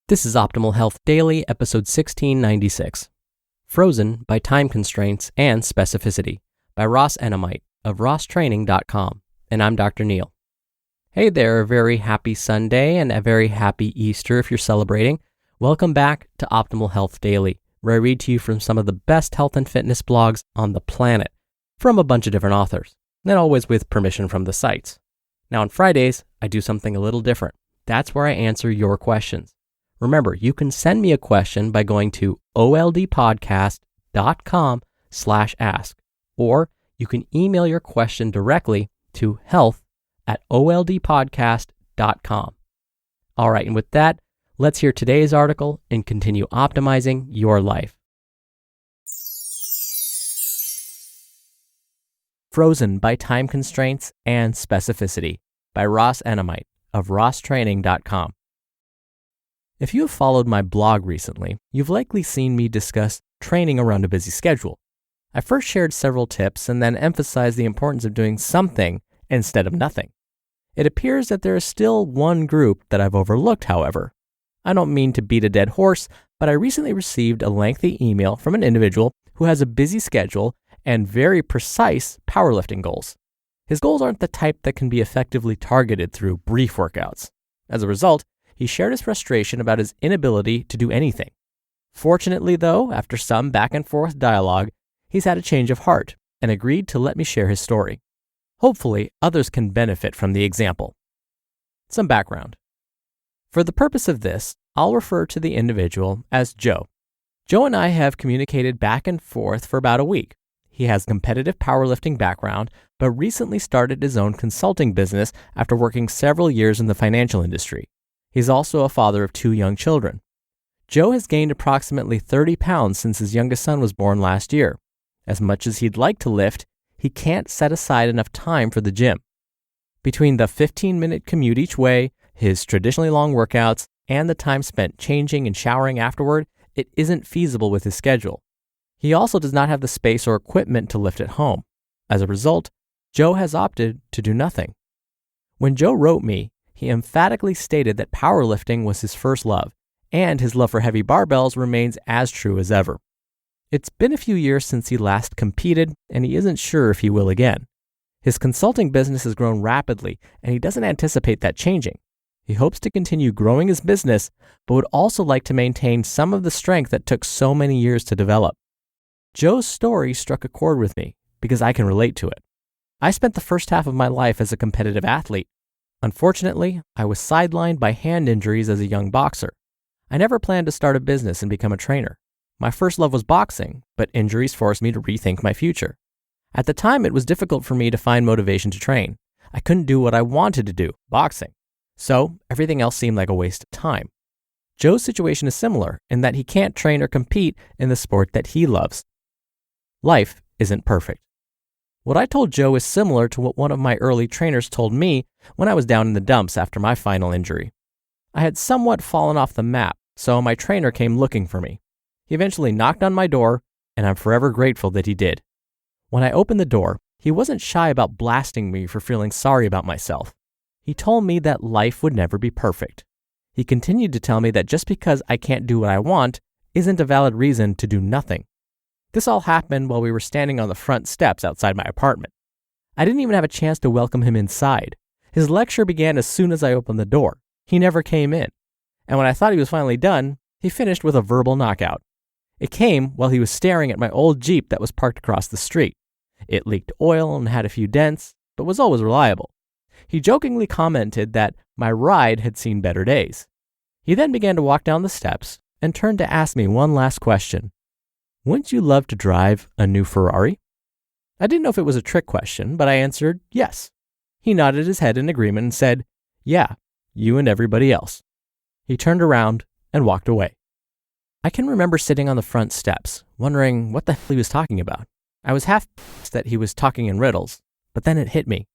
This is Optimal Health Daily, episode 1696. Frozen by Time Constraints and Specificity by Ross Enamait of rosstraining.com. And I'm Dr. Neil. Hey there, a very happy Sunday and a very happy Easter if you're celebrating. Welcome back to Optimal Health Daily, where I read to you from some of the best health and fitness blogs on the planet from a bunch of different authors, and always with permission from the sites. Now on Fridays, I do something a little different. That's where I answer your questions. Remember, you can send me a question by going to oldpodcast.com/ask, or you can email your question directly to health@oldpodcast.com. All right, and with that, let's hear today's article and continue optimizing your life. Frozen by Time Constraints and Specificity by Ross Enamait of rosstraining.com. If you have followed my blog recently, you've likely seen me discuss training around a busy schedule. I first shared several tips and then emphasized the importance of doing something instead of nothing. It appears that there is still one group that I've overlooked, however. I don't mean to beat a dead horse, but I recently received a lengthy email from an individual who has a busy schedule and very precise powerlifting goals. His goals aren't the type that can be effectively targeted through brief workouts. As a result, he shared his frustration about his inability to do anything. Fortunately, though, after some back and forth dialogue, he's had a change of heart and agreed to let me share his story. Hopefully, others can benefit from the example. Some background. For the purpose of this, I'll refer to the individual as Joe. Joe and I have communicated back and forth for about a week. He has a competitive powerlifting background, but recently started his own consulting business after working several years in the financial industry. He's also a father of 2 young children. Joe has gained approximately 30 pounds since his youngest son was born last year. As much as he'd like to lift, he can't set aside enough time for the gym. Between the 15-minute commute each way, his traditionally long workouts, and the time spent changing and showering afterward, it isn't feasible with his schedule. He also does not have the space or equipment to lift at home. As a result, Joe has opted to do nothing. When Joe wrote me, he emphatically stated that powerlifting was his first love, and his love for heavy barbells remains as true as ever. It's been a few years since he last competed, and he isn't sure if he will again. His consulting business has grown rapidly, and he doesn't anticipate that changing. He hopes to continue growing his business, but would also like to maintain some of the strength that took so many years to develop. Joe's story struck a chord with me because I can relate to it. I spent the first half of my life as a competitive athlete. Unfortunately, I was sidelined by hand injuries as a young boxer. I never planned to start a business and become a trainer. My first love was boxing, but injuries forced me to rethink my future. At the time, it was difficult for me to find motivation to train. I couldn't do what I wanted to do, boxing. So everything else seemed like a waste of time. Joe's situation is similar in that he can't train or compete in the sport that he loves. Life isn't perfect. What I told Joe is similar to what one of my early trainers told me when I was down in the dumps after my final injury. I had somewhat fallen off the map, so my trainer came looking for me. He eventually knocked on my door, and I'm forever grateful that he did. When I opened the door, he wasn't shy about blasting me for feeling sorry about myself. He told me that life would never be perfect. He continued to tell me that just because I can't do what I want isn't a valid reason to do nothing. This all happened while we were standing on the front steps outside my apartment. I didn't even have a chance to welcome him inside. His lecture began as soon as I opened the door. He never came in. And when I thought he was finally done, he finished with a verbal knockout. It came while he was staring at my old Jeep that was parked across the street. It leaked oil and had a few dents, but was always reliable. He jokingly commented that my ride had seen better days. He then began to walk down the steps and turned to ask me one last question. Wouldn't you love to drive a new Ferrari? I didn't know if it was a trick question, but I answered yes. He nodded his head in agreement and said, yeah, you and everybody else. He turned around and walked away. I can remember sitting on the front steps, wondering what the hell he was talking about. I was half pissed that he was talking in riddles, but then it hit me.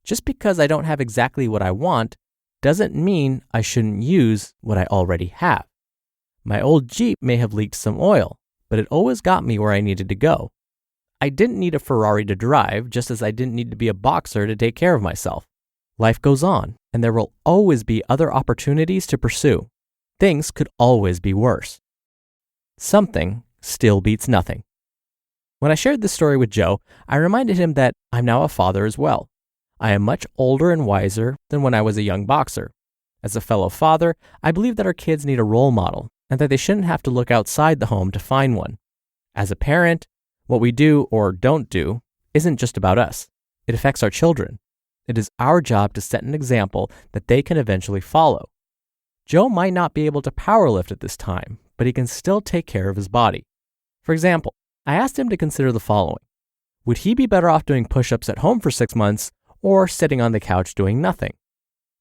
Just because I don't have exactly what I want doesn't mean I shouldn't use what I already have. My old Jeep may have leaked some oil, but it always got me where I needed to go. I didn't need a Ferrari to drive, just as I didn't need to be a boxer to take care of myself. Life goes on, and there will always be other opportunities to pursue. things could always be worse. Something still beats nothing. When I shared this story with Joe, I reminded him that I'm now a father as well. I am much older and wiser than when I was a young boxer. As a fellow father, I believe that our kids need a role model and that they shouldn't have to look outside the home to find one. As a parent, what we do or don't do isn't just about us. It affects our children. It is our job to set an example that they can eventually follow. Joe might not be able to powerlift at this time, but he can still take care of his body. For example, I asked him to consider the following. Would he be better off doing push-ups at home for 6 months or sitting on the couch doing nothing?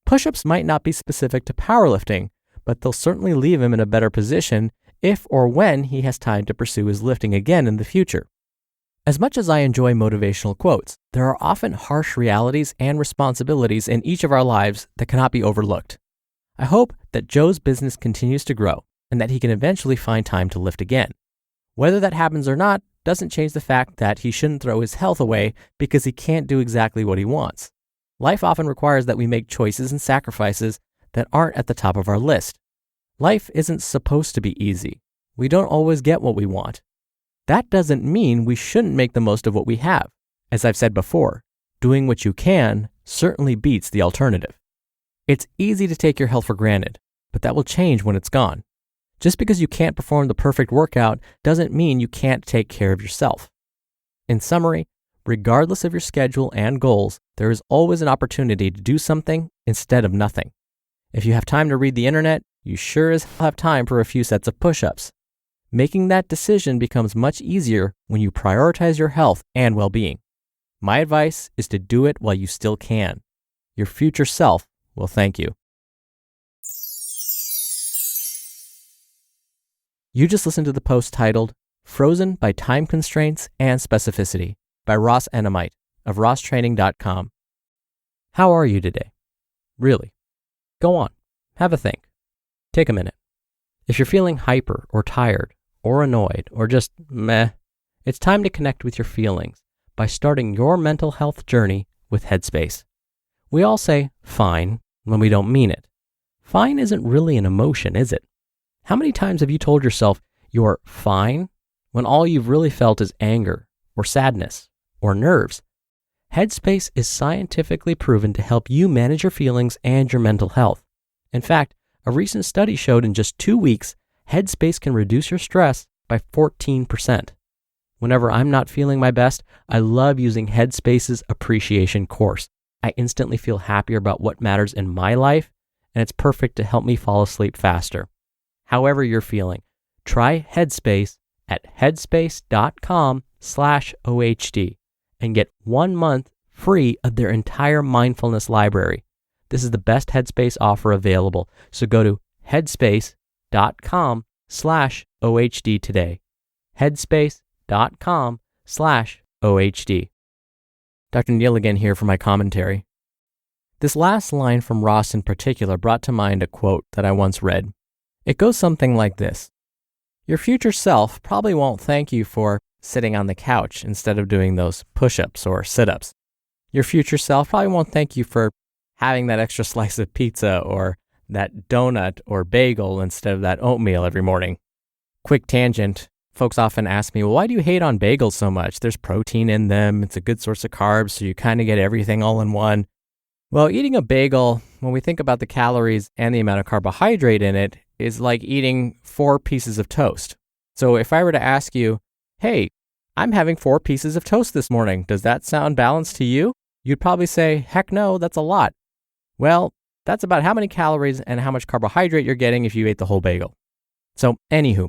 Push-ups might not be specific to powerlifting, but they'll certainly leave him in a better position if or when he has time to pursue his lifting again in the future. As much as I enjoy motivational quotes, there are often harsh realities and responsibilities in each of our lives that cannot be overlooked. I hope that Joe's business continues to grow and that he can eventually find time to lift again. Whether that happens or not doesn't change the fact that he shouldn't throw his health away because he can't do exactly what he wants. Life often requires that we make choices and sacrifices that aren't at the top of our list. Life isn't supposed to be easy. We don't always get what we want. That doesn't mean we shouldn't make the most of what we have. As I've said before, doing what you can certainly beats the alternative. It's easy to take your health for granted, but that will change when it's gone. Just because you can't perform the perfect workout doesn't mean you can't take care of yourself. In summary, regardless of your schedule and goals, there is always an opportunity to do something instead of nothing. If you have time to read the internet, you sure as hell have time for a few sets of push-ups. Making that decision becomes much easier when you prioritize your health and well-being. My advice is to do it while you still can. Your future self will thank you. You just listened to the post titled, Frozen by Time Constraints and Specificity by Ross Enamait of RossTraining.com. How are you today? Really? Go on. Have a think. Take a minute. If you're feeling hyper or tired or annoyed or just meh, it's time to connect with your feelings by starting your mental health journey with Headspace. We all say fine when we don't mean it. Fine isn't really an emotion, is it? How many times have you told yourself you're fine when all you've really felt is anger or sadness or nerves? Headspace is scientifically proven to help you manage your feelings and your mental health. In fact, a recent study showed in just 2 weeks, Headspace can reduce your stress by 14%. Whenever I'm not feeling my best, I love using Headspace's appreciation course. I instantly feel happier about what matters in my life, and it's perfect to help me fall asleep faster. However you're feeling, try Headspace at headspace.com/OHD and get 1 month free of their entire mindfulness library. This is the best Headspace offer available, so go to headspace.com/OHD today. Headspace.com/OHD. Dr. Neil again here for my commentary. This last line from Ross in particular brought to mind a quote that I once read. It goes something like this. Your future self probably won't thank you for sitting on the couch instead of doing those push-ups or sit-ups. Your future self probably won't thank you for having that extra slice of pizza or that donut or bagel instead of that oatmeal every morning. Quick tangent. Folks often ask me, well, why do you hate on bagels so much? There's protein in them. It's a good source of carbs, so you kind of get everything all in one. Well, eating a bagel, when we think about the calories and the amount of carbohydrate in it, is like eating 4 pieces of toast. So if I were to ask you, hey, I'm having 4 pieces of toast this morning, does that sound balanced to you? You'd probably say, heck no, that's a lot. Well, that's about how many calories and how much carbohydrate you're getting if you ate the whole bagel. So anywho,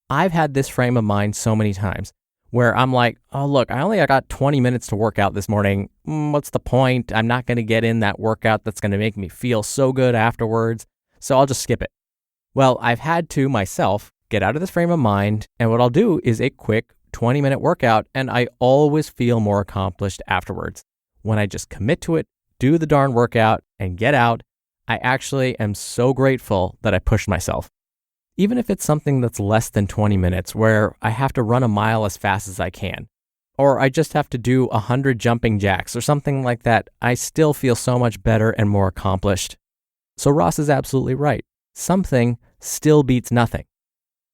I've had this frame of mind so many times where I'm like, oh, look, I got 20 minutes to work out this morning. What's the point? I'm not going to get in that workout that's going to make me feel so good afterwards, so I'll just skip it. Well, I've had to myself get out of this frame of mind, and what I'll do is a quick 20-minute workout, and I always feel more accomplished afterwards. When I just commit to it, do the darn workout, and get out, I actually am so grateful that I pushed myself. Even if it's something that's less than 20 minutes, where I have to run a mile as fast as I can, or I just have to do 100 jumping jacks or something like that, I still feel so much better and more accomplished. So Ross is absolutely right. Something still beats nothing.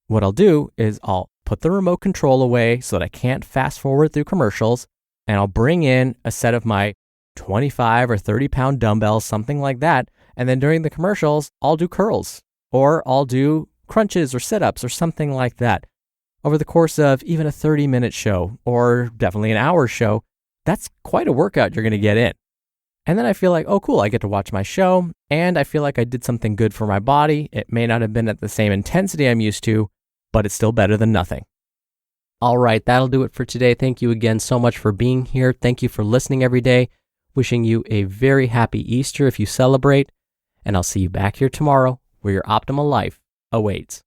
What I'll do is I'll put the remote control away so that I can't fast forward through commercials, and I'll bring in a set of my 25 or 30 pound dumbbells, something like that. And then during the commercials, I'll do curls or I'll do crunches or sit-ups or something like that. Over the course of even a 30-minute show or definitely an hour show, that's quite a workout you're going to get in. And then I feel like, oh, cool, I get to watch my show and I feel like I did something good for my body. It may not have been at the same intensity I'm used to, but it's still better than nothing. All right, that'll do it for today. Thank you again so much for being here. Thank you for listening every day. Wishing you a very happy Easter if you celebrate. And I'll see you back here tomorrow where your optimal life awaits.